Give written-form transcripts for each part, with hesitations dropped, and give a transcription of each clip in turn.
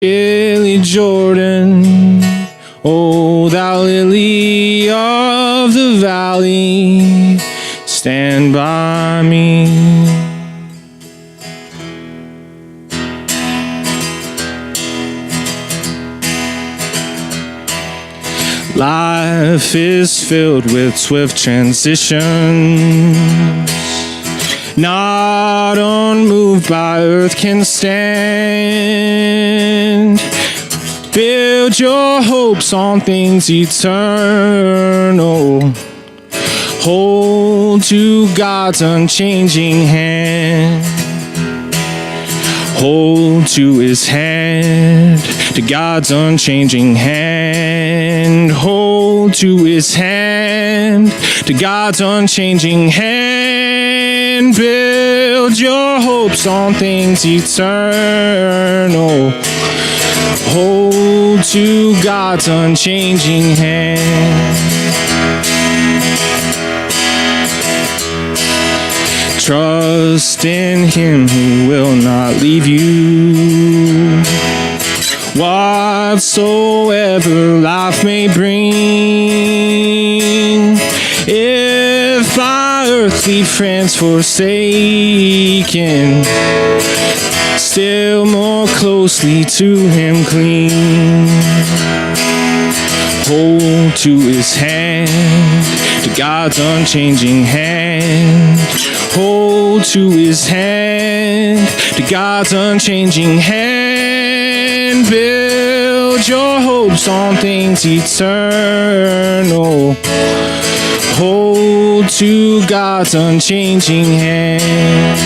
Lily Jordan, O thou lily of the valley, stand by me. Life is filled with swift transitions, not unmoved by earth can stand. Build your hopes on things eternal. Hold to God's unchanging hand. Hold to his hand, to God's unchanging hand. Hold to his hand, to God's unchanging hand. Build your hopes on things eternal. Hold to God's unchanging hand. Trust in him who will not leave you. Whatsoever life may bring, if by earthly friends forsaken, still more closely to him cling. Hold to his hand, to God's unchanging hand. Hold to his hand, to God's unchanging hand. Build your hopes on things eternal. Hold to God's unchanging hand.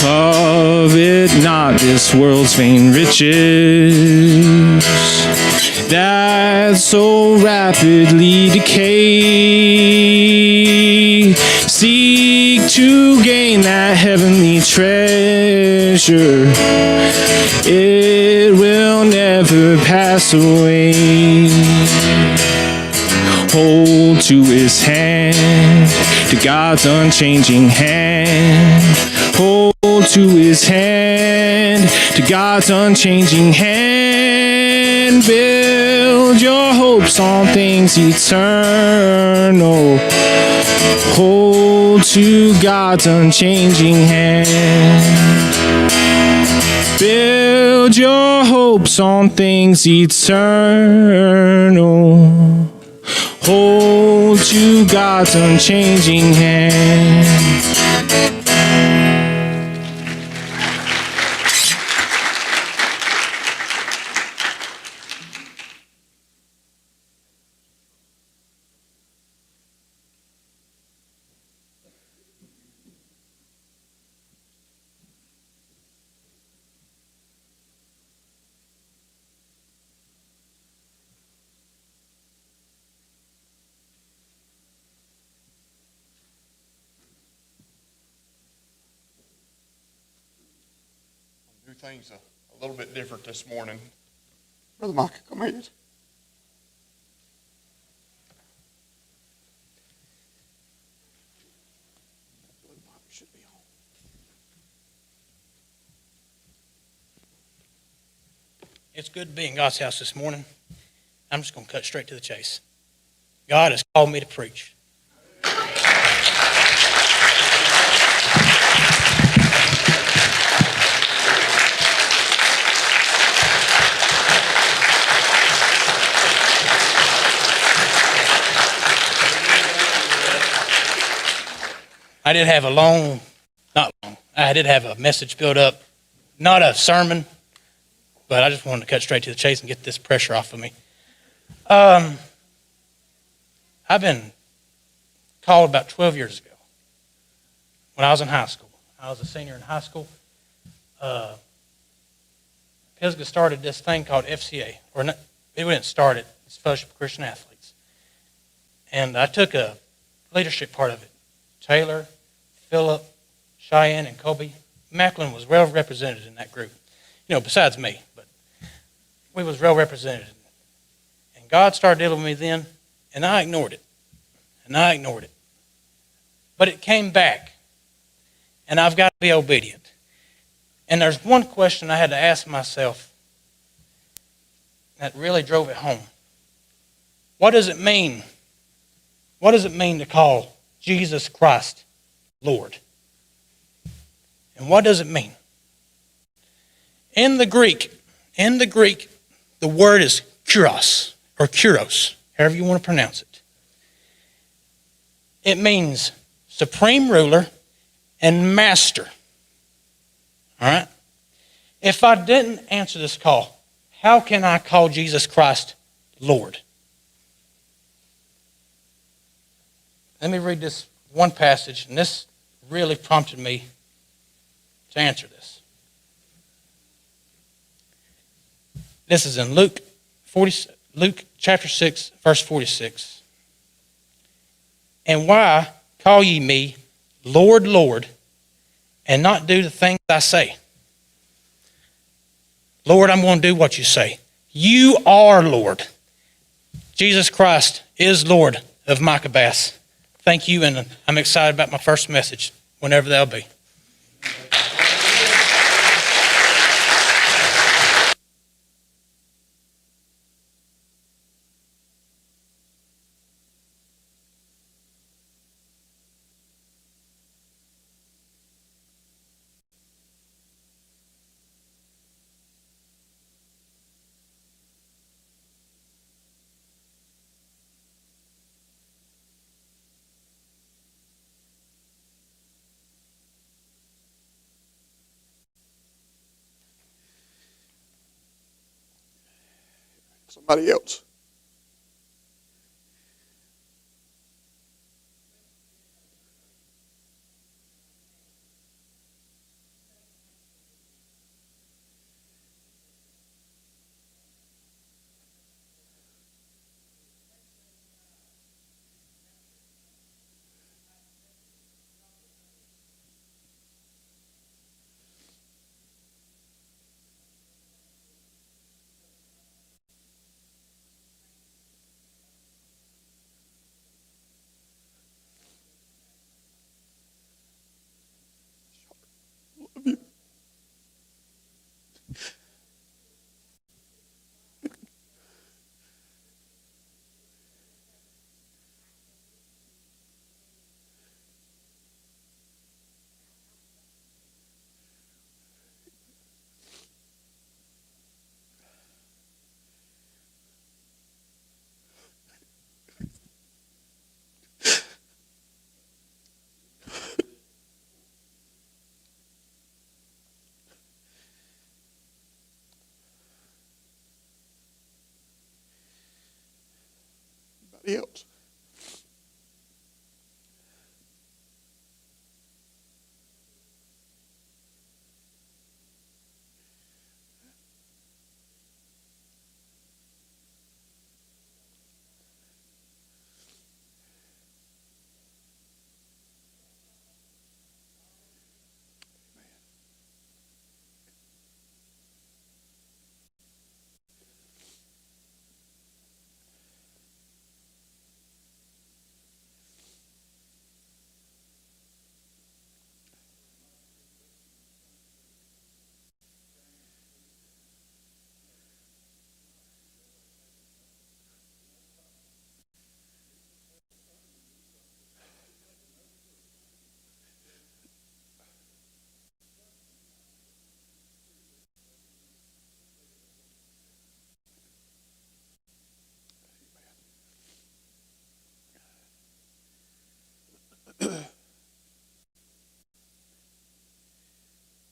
Covet not this world's vain riches that so rapidly decay. Seek to gain that heavenly treasure. It will never pass away. Hold to his hand, to God's unchanging hand. Hold to his hand, to God's unchanging hand. Build your hopes on things eternal. Hold to God's unchanging hand. Build your hopes on things eternal. Hold to God's unchanging hand. Things a little bit different this morning. Brother Mike, come here. Should be on. It's good to be in God's house this morning. I'm just going to cut straight to the chase. God has called me to preach. I did have I did have a message built up, not a sermon, but I just wanted to cut straight to the chase and get this pressure off of me. I've been called about 12 years ago when I was in high school. I was a senior in high school. Pisgah started this thing called FCA, or not, it didn't start it, it's Fellowship of Christian Athletes. And I took a leadership part of it. Taylor, Philip, Cheyenne, and Kobe. Macklin was well represented in that group. You know, besides me, but we was well represented. And God started dealing with me then, and I ignored it. and I ignored it. But it came back, and I've got to be obedient. And there's one question I had to ask myself that really drove it home. What does it mean? What does it mean to call Jesus Christ Lord? And what does it mean? In the Greek, the word is kuros, or kuros, however you want to pronounce it. It means supreme ruler and master. All right? If I didn't answer this call, how can I call Jesus Christ Lord? Let me read this one passage, and this really prompted me to answer this. This is in Luke chapter 6, verse 46. And why call ye me Lord, Lord, and not do the things I say? Lord, I'm going to do what you say. You are Lord. Jesus Christ is Lord of Micah Bass. Thank you, and I'm excited about my first message, whenever that'll be. Somebody else. Love you. Anybody else?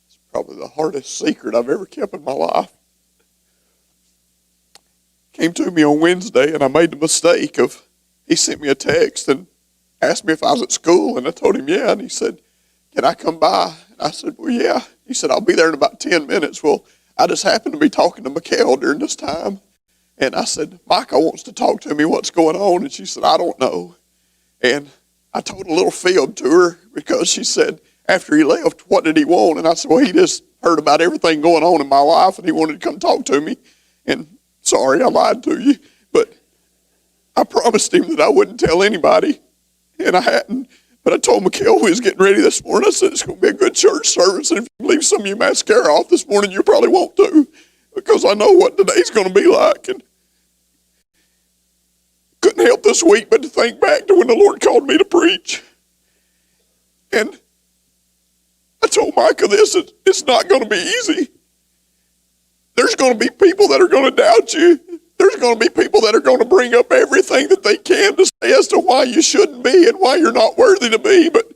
It's probably the hardest secret I've ever kept in my life. Came to me on Wednesday, and I made the mistake of, he sent me a text and asked me if I was at school, and I told him, yeah, and he said, can I come by? And I said, well, yeah. He said, I'll be there in about 10 minutes. Well, I just happened to be talking to Mikhail during this time, and I said, Micah wants to talk to me, what's going on? And she said, I don't know. And I told a little fib to her because she said, after he left, what did he want? And I said, well, he just heard about everything going on in my life, and he wanted to come talk to me. And sorry, I lied to you, but I promised him that I wouldn't tell anybody. and I hadn't. But I told Mikhail we was getting ready this morning. I said, it's going to be a good church service, and if you leave some of your mascara off this morning, you probably won't do, because I know what today's going to be like. And couldn't help this week but to think back to when the Lord called me to preach. And I told Micah this, it's not going to be easy. There's going to be people that are going to doubt you. There's going to be people that are going to bring up everything that they can to say as to why you shouldn't be and why you're not worthy to be. But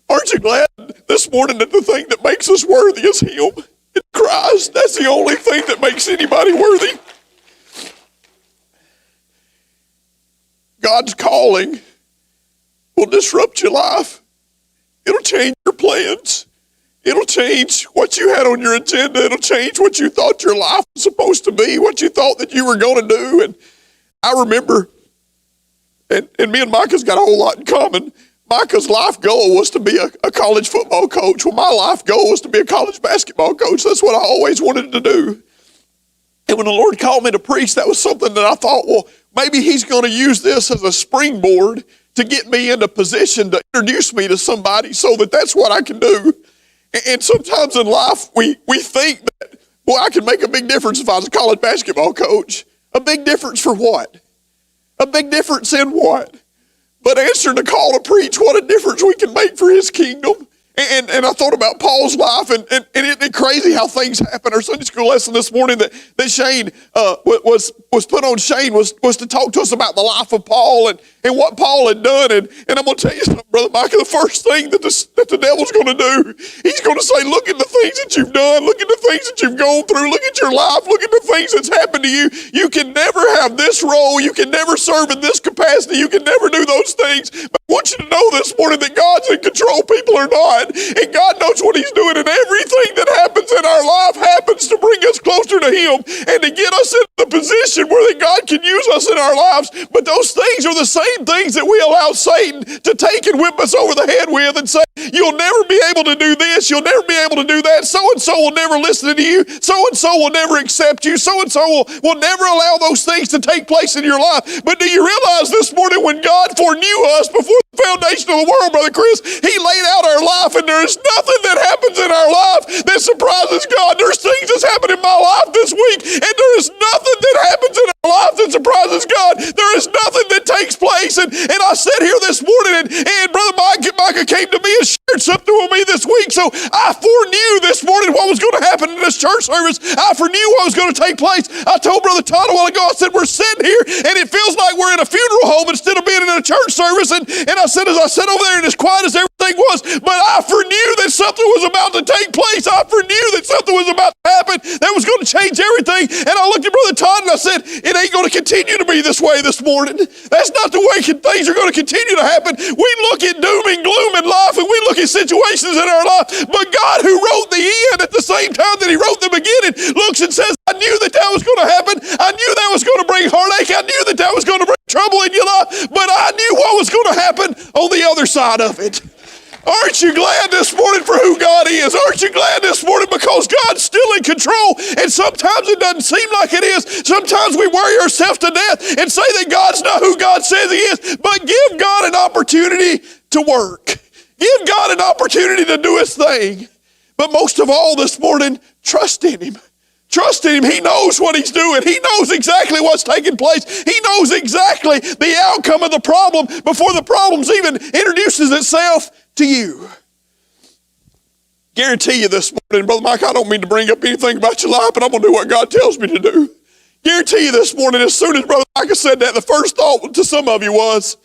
aren't you glad this morning that the thing that makes us worthy is Him? It's Christ. That's the only thing that makes anybody worthy. God's calling will disrupt your life. It'll change your plans. It'll change what you had on your agenda. It'll change what you thought your life was supposed to be, what you thought that you were going to do. And I remember, and me and Micah's got a whole lot in common. Micah's life goal was to be a college football coach. Well, my life goal was to be a college basketball coach. That's what I always wanted to do. And when the Lord called me to preach, that was something that I thought, well, maybe He's going to use this as a springboard to get me into position to introduce me to somebody so that that's what I can do. And sometimes in life, we think that, well, I could make a big difference if I was a college basketball coach. A big difference for what? A big difference in what? But answering the call to preach, what a difference we can make for His kingdom. And I thought about Paul's life, and isn't it crazy how things happen? Our Sunday school lesson this morning that Shane was put on Shane was to talk to us about the life of Paul and what Paul had done. And I'm going to tell you something, Brother Micah, the first thing that the devil's going to do, he's going to say, look at the things that you've done, look at the things that you've gone through, look at your life, look at the things that's happened to you. You can never have this role, you can never serve in this capacity, you can never do those things. But I want you to know this morning that God's in control, people are not. And God knows what He's doing, and everything that happens in our life happens to bring us closer to Him and to get us in the position where that God can use us in our lives. But those things are the same things that we allow Satan to take and whip us over the head with and say, you'll never be able to do this, you'll never be able to do that, so-and-so will never listen to you, so-and-so will never accept you, so-and-so will never allow those things to take place in your life. But do you realize this morning when God foreknew us before the foundation of the world, Brother Chris, He laid out our life, and there is nothing that happens in our life that surprises God. There's things that's happened in my life this week, and there is nothing that happens in our life that surprises God. There is nothing that takes place. And I sat here this morning, and Brother Micah came to me and shared something with me this week. So I foreknew this morning what was going to happen in this church service. I foreknew what was going to take place. I told Brother Todd a while ago, I said, we're sitting here, and it feels like we're in a funeral home instead of being in a church service. And I said, as I sat over there and as quiet as everything was, but I foreknew that something was about to take place. I foreknew that something was about to happen that was going to change everything. And I looked at Brother Todd and I said, it ain't going to continue to be this way this morning. That's not the way things are going to continue to happen. We look at doom and gloom in life, and we look at situations in our life, but God, who wrote the end at the same time that He wrote the beginning, looks and says, I knew that was going to happen. I knew that was going to bring heartache. I knew that was going to bring trouble in your life, but I knew what was going to happen on the other side of it. Aren't you glad this morning for who God is? Aren't you glad this morning because God's still in control? And sometimes it doesn't seem like it is. Sometimes we worry ourselves to death and say that God's not who God says He is. But give God an opportunity to work. Give God an opportunity to do His thing. But most of all this morning, trust in Him. Trust in Him. He knows what He's doing. He knows exactly what's taking place. He knows exactly the outcome of the problem before the problem even introduces itself to you. Guarantee you this morning, Brother Mike, I don't mean to bring up anything about your life, but I'm going to do what God tells me to do. Guarantee you this morning, as soon as Brother Micah said that, the first thought to some of you was,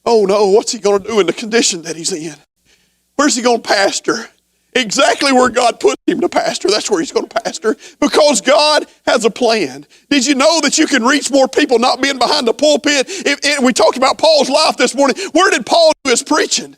oh no, what's he going to do in the condition that he's in? Where's he going to pastor? Exactly where God put him to pastor, that's where he's going to pastor, because God has a plan. Did you know that you can reach more people not being behind the pulpit? We talked about Paul's life this morning. Where did Paul do his preaching?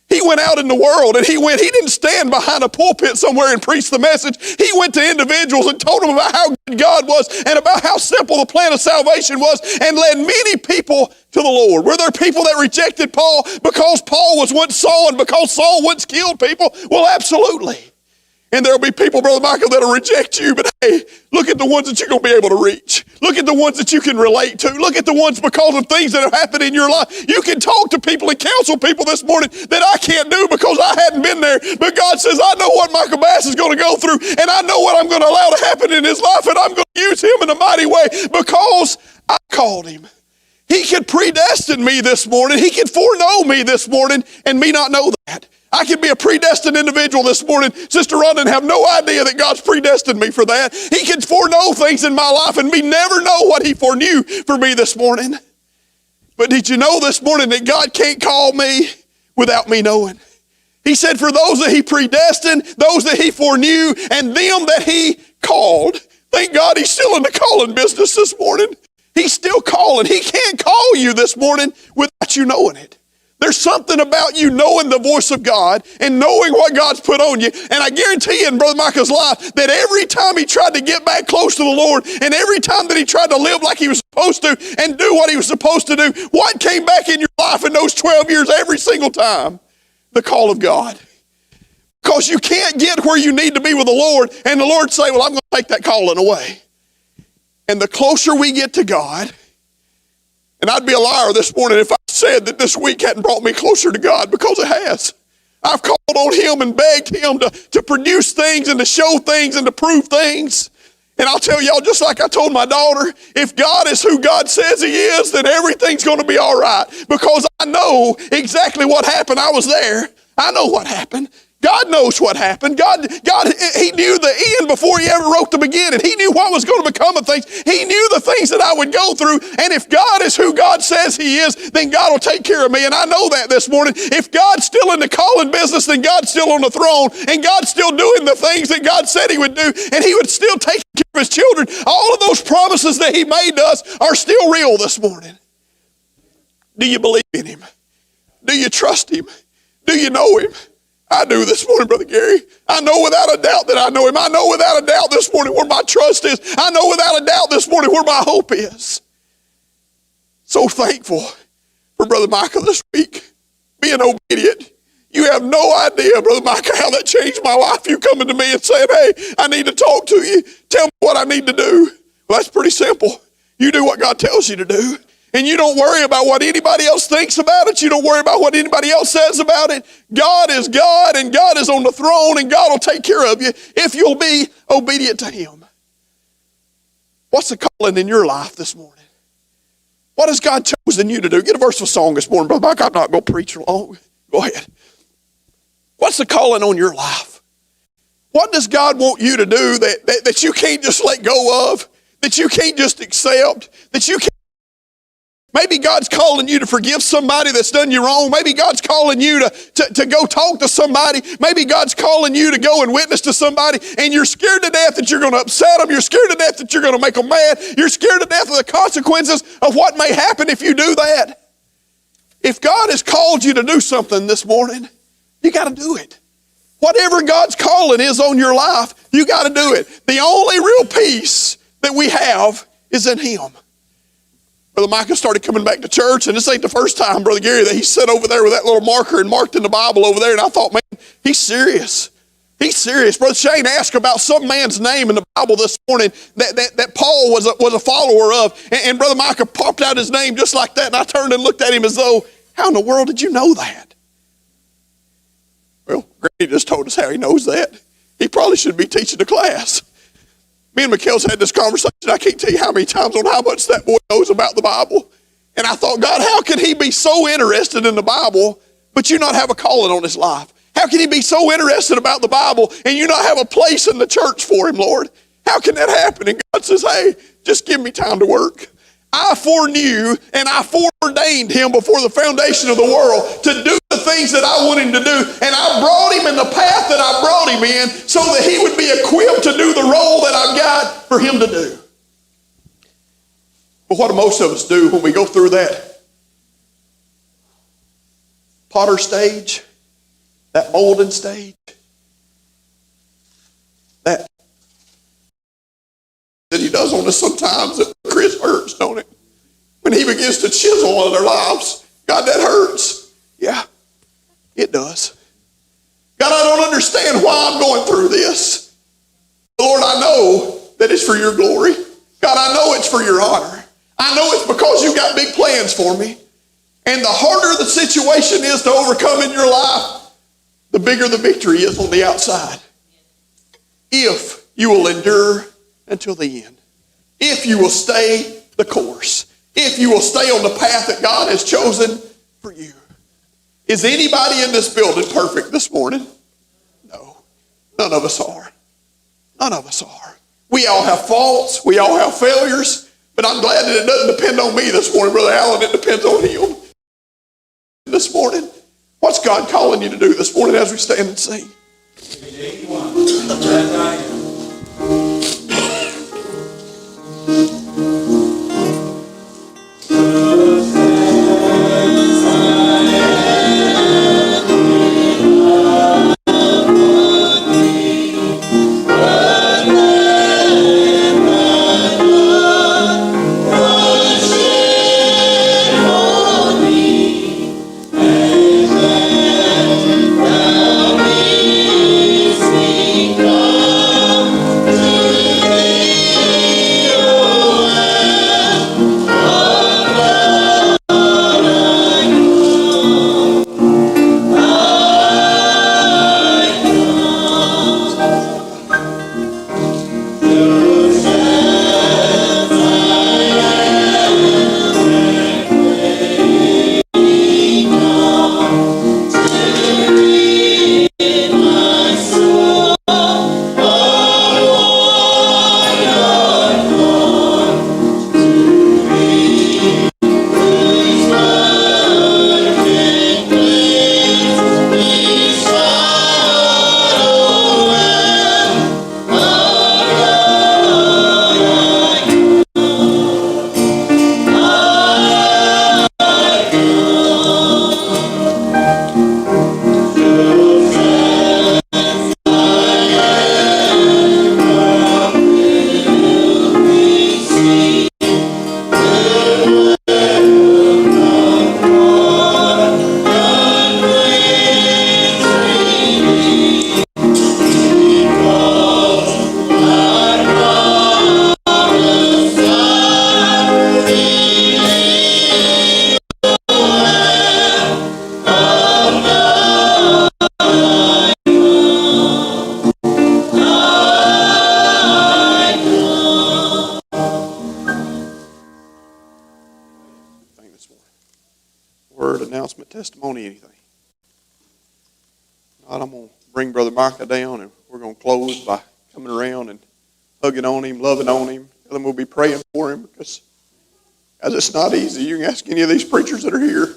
He went out in the world and he didn't stand behind a pulpit somewhere and preach the message. He went to individuals and told them about how good God was and about how simple the plan of salvation was, and led many people to the Lord. Were there people that rejected Paul because Paul was once Saul and because Saul once killed people? Well, absolutely. And there'll be people, Brother Michael, that'll reject you, but hey, look at the ones that you're going to be able to reach. Look at the ones that you can relate to. Look at the ones because of things that have happened in your life. You can talk to people and counsel counsel people this morning that I can't do because I hadn't been there. But God says, I know what Michael Bass is going to go through, and I know what I'm going to allow to happen in his life, and I'm going to use him in a mighty way because I called him. He could predestine me this morning. He could foreknow me this morning and me not know that. I could be a predestined individual this morning, Sister Rhonda, and have no idea that God's predestined me for that. He could foreknow things in my life and me never know what he foreknew for me this morning. But did you know this morning that God can't call me without me knowing? He said, for those that he predestined, those that he foreknew, and them that he called. Thank God he's still in the calling business this morning. He's still calling. He can't call you this morning without you knowing it. There's something about you knowing the voice of God and knowing what God's put on you. And I guarantee you in Brother Micah's life that every time he tried to get back close to the Lord and every time that he tried to live like he was supposed to and do what he was supposed to do, what came back in your life in those 12 years every single time? The call of God. Because you can't get where you need to be with the Lord and the Lord say, well, I'm going to take that calling away. And the closer we get to God, and I'd be a liar this morning if I said that this week hadn't brought me closer to God, because it has. I've called on him and begged him to produce things and to show things and to prove things. And I'll tell y'all, just like I told my daughter, if God is who God says he is, then everything's going to be all right. Because I know exactly what happened. I was there. I know what happened. God knows what happened. God, he knew the end before he ever wrote the beginning. He knew what was going to become of things. He knew the things that I would go through. And if God is who God says he is, then God will take care of me. And I know that this morning. If God's still in the calling business, then God's still on the throne. And God's still doing the things that God said he would do. And he would still take care of his children. All of those promises that he made to us are still real this morning. Do you believe in him? Do you trust him? Do you know him? I do this morning, Brother Gary. I know without a doubt that I know him. I know without a doubt this morning where my trust is. I know without a doubt this morning where my hope is. So thankful for Brother Micah this week, being obedient. You have no idea, Brother Micah, how that changed my life. You coming to me and saying, hey, I need to talk to you. Tell me what I need to do. Well, that's pretty simple. You do what God tells you to do. And you don't worry about what anybody else thinks about it. You don't worry about what anybody else says about it. God is God, and God is on the throne, and God will take care of you if you'll be obedient to him. What's the calling in your life this morning? What has God chosen you to do? Get a verse of a song this morning, Brother Mike. I'm not going to preach long. Go ahead. What's the calling on your life? What does God want you to do that you can't just let go of, that you can't just accept, that you can't? Maybe God's calling you to forgive somebody that's done you wrong. Maybe God's calling you to go talk to somebody. Maybe God's calling you to go and witness to somebody, and you're scared to death that you're going to upset them. You're scared to death that you're going to make them mad. You're scared to death of the consequences of what may happen if you do that. If God has called you to do something this morning, you got to do it. Whatever God's calling is on your life, you got to do it. The only real peace that we have is in him. Brother Micah started coming back to church, and this ain't the first time, Brother Gary, that he sat over there with that little marker and marked in the Bible over there, and I thought, man, he's serious. He's serious. Brother Shane asked about some man's name in the Bible this morning that Paul was a follower of, and Brother Micah popped out his name just like that, and I turned and looked at him as though, how in the world did you know that? Well, Granny just told us how he knows that. He probably should be teaching the class. Me and McKell's had this conversation. I can't tell you how many times on how much that boy knows about the Bible. And I thought, God, how can he be so interested in the Bible, but you not have a calling on his life? How can he be so interested about the Bible and you not have a place in the church for him, Lord? How can that happen? And God says, hey, just give me time to work. I foreknew and I foreordained him before the foundation of the world to do the things that I want him to do. And I brought him in the path that I brought him in so that he would be equipped to do the role that I've got for him to do. But what do most of us do when we go through that potter stage, that molding stage, that he does on us sometimes that Chris hurts, don't it? When he begins to chisel on their lives, God, that hurts. Yeah, it does. God, I don't understand why I'm going through this. Lord, I know that it's for your glory. God, I know it's for your honor. I know it's because you've got big plans for me. And the harder the situation is to overcome in your life, the bigger the victory is on the outside. If you will endure until the end. If you will stay the course. If you will stay on the path that God has chosen for you. Is anybody in this building perfect this morning? No. None of us are. None of us are. We all have faults. We all have failures. But I'm glad that it doesn't depend on me this morning, Brother Allen. It depends on Him. This morning, what's God calling you to do this morning as we stand and sing? Word, announcement, testimony, anything. God, I'm going to bring Brother Micah down, and we're going to close by coming around and hugging on him, loving on him. And then we'll be praying for him because it's not easy. You can ask any of these preachers that are here.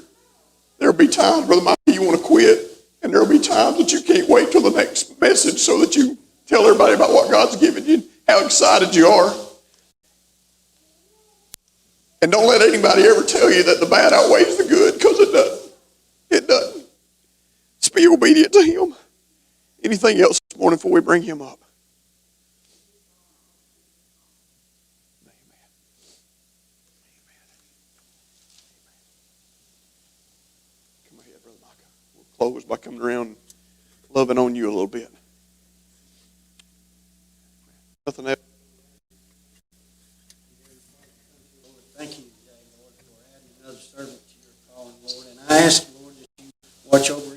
There'll be times, Brother Micah, you want to quit, and there'll be times that you can't wait till the next message so that you tell everybody about what God's given you, how excited you are. And don't let anybody ever tell you that the bad outweighs the good, because it doesn't. It doesn't. Just be obedient to Him. Anything else this morning before we bring Him up? Amen. Amen. Come ahead, Brother Micah. We'll close by coming around and loving on you a little bit. Nothing else. Thank you today, Lord, for adding another servant to your calling, Lord. And I ask, Lord, that you watch over